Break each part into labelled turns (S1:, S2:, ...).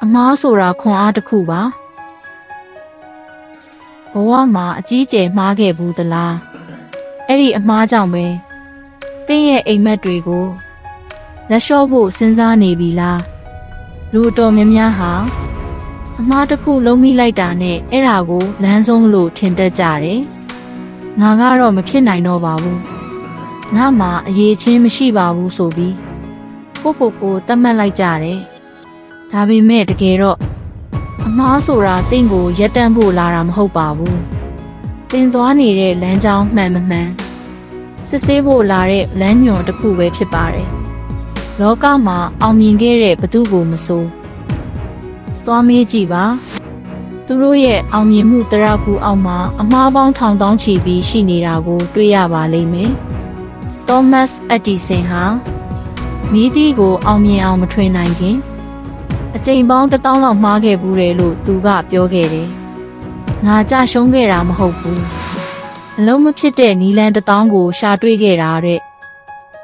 S1: အမားဆိုတာခွန်အားတစ်ခုပါဘဝမှာအကြီးကျယ်မှားခဲ့ဘူးသလားအဲ့ဒီအမားကြောင့်ပဲတင်းရဲ့အိမ်မက်တွေကိုလက်လျှော့ဖို့စဉ်းစားနေပြီလားလူတော်များများဟာအမားတစ်ခုလုံးမိလိုက်တာနဲ့အဲ့ဒါကိုလမ်းဆုံးလို့ထင်တတ်ကြတယ်ငါကတော့မဖြစ်နိုင်တော့ပါဘူးငါမှအရေးချင်းမရှိပါဘူးဆိုပြီးကိုတတ်မှတ်လိုက်ကြတယ်ဒါပေမဲ့တကယ်တော့အမားဆိုတာတင့်ကိုရက်တန့်ဖို့လာတာမဟုတ်ပါဘူးတင်သွားနေတဲ့လမ်းကြောင်းမှန်မမှန်စစ်ဆေးဖို့လာတဲ့လမ်းညွန်တစ်ခုပဲဖြစ်ပါတယ်လောကမှာအောင်မြင်ခဲ့တဲ့ဘသူကိုမဆိုသွားမေးကြည့်ပါသူတို့ရဲ့အောင်မြင်မှုတရဖူအောက်မှာအမားပေါင်းထောင်တောင်းချီပြီးရှိနေတာကိုတွေ့ရပါလိမ့်မယ်သောမတ်အက်ဒီဆင်ဟာမီးတီးကိုအောင်မြင်အောင်မထွင်နိုင်ခင်အကြိမ်ပေါင်း1000လောက်မှားခဲ့ဘူးတယ်လို့သူကပြောခဲ့တယ်ငါကြရှုံးခဲ့တာမဟုတ်ဘူးအလုံးမဖြစ်တဲ့နီလန်1000ကိုရှာတွေ့ခဲ့တာတဲ့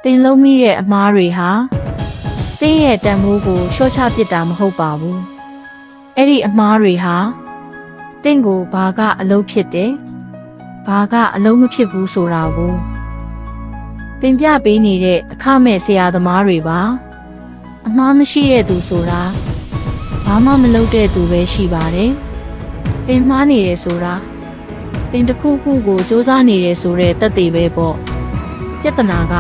S1: တင်လုံးမိတဲ့အမားတွေဟာတင်းရဲ့တန်ဖိုးကိုလျှော့ချပစ်တာမဟုတ်ပါဘူးအဲ့ဒီအမားတွေဟာတင့်ကိုဘာကအလုပ်ဖြစ်တယ်ဘာကအလုပ်မဖြစ်ဘူးဆိုတာကိုတင်ပြပေးနေတဲ့အခမဲ့ဆရာသမားတွေပါအမားမရှိတဲ့သူဆိုတာဘာမှမလုပ်တဲ့သူပဲရှိပါတယ်တင်မှားနေတယ်ဆိုတာတင်တစ်ခုခုကိုစူးစမ်းနေတယ်ဆိုတဲ့သက်သေပဲပေါ့ပြဿနာက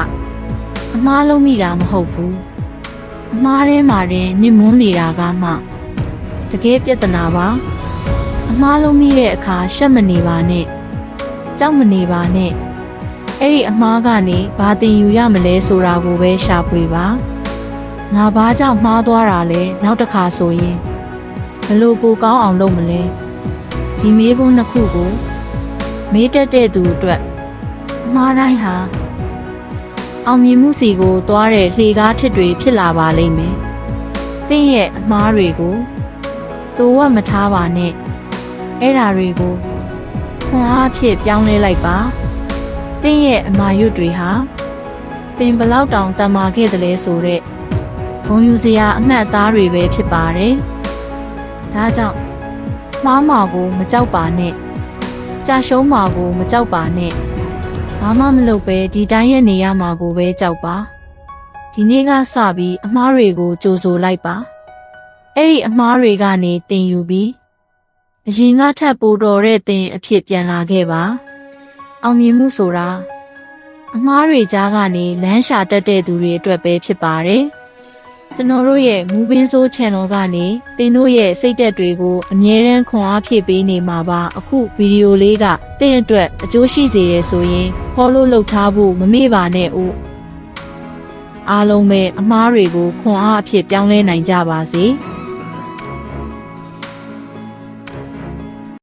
S1: အမားလုံးမိတာမဟုတ်ဘူးအမားထဲမှာတင်နစ်မွန်းနေတာကမှတကယ်ပြဿနာပါအမားလုံးမိတဲ့အခါရှက်မနေပါနဲ့ကြောက်မနေပါနဲ့အဲ့ဒီအမားကနေဘာတင်ယူရမလဲဆိုတာကိုပဲရှာဖွေပါငါဘာကြောင့်မှားသွားတာလဲနောက်တစ်ခါဆိုရင်ဘလို့ပိုကောင်းအောင်လုပ်မလဲဒီမေးခွန်းနှစ်ခုကိုမေးတတ်တဲ့သူအတွက်အမှားတိုင်းဟာအောင်မြင်မှုစီကိုသွားတဲ့လှေကားထစ်တွေဖြစ်လာပါလိမ့်မယ်တင့်ရဲ့အမှားတွေကိုတိုးဝတ်မထားပါနဲ့အဲ့ဓာတွေကိုခွန်အားဖြစ်ပြောင်းလဲလိုက်ပါတင့်ရဲ့အမာရွတ်တွေဟာတင်ဘလောက်တောင်တန်မာခဲ့တယ်လဲဆိုတဲ့ဂုဏ်ယူစရာအမှတ်အသားတွေပဲဖြစ်ပါတယ်ဒါကြောင့်မှားမှာကိုမကြောက်ပါနဲ့ကြာရှုံးမှာကိုမကြောက်ပါနဲ့ဘာမှမလုပ်ပဲဒီတိုင်းရဲ့နေရမှာကိုပဲကြောက်ပါဒီနေ့ကစပြီးအမားတွေကိုကြိုဆိုလိုက်ပါအဲ့ဒီအမားတွေကနေတင်ယူပြီးအရင်ကထပ်ပိုတော်တဲ့တင်အဖြစ်ပြန်လာခဲ့ပါအောင်မြင်မှုဆိုတာအမားတွေကြားကနေလမ်းရှာတတ်တဲ့သူတွေအတွက်ပဲဖြစ်ပါတယ်ကျွန်တော်တို့ရဲ့မူပင်းဆိုး channel ကနေတင်တို့ရဲ့စိတ်သက်တွေကိုအမြဲတမ်းခွန်အားဖြည့်ပေးနေမှာပါအခုဗီဒီယိုလေးကတင်အတွက်အကျိုးရှိစေတယ်ဆိုရင် follow လုပ်ထားဖို့မမေ့ပါနဲ့ဦးအားလုံးပဲအမားတွေကိုခွန်အားအဖြစ်ပြောင်းလဲနိုင်ကြပါစေ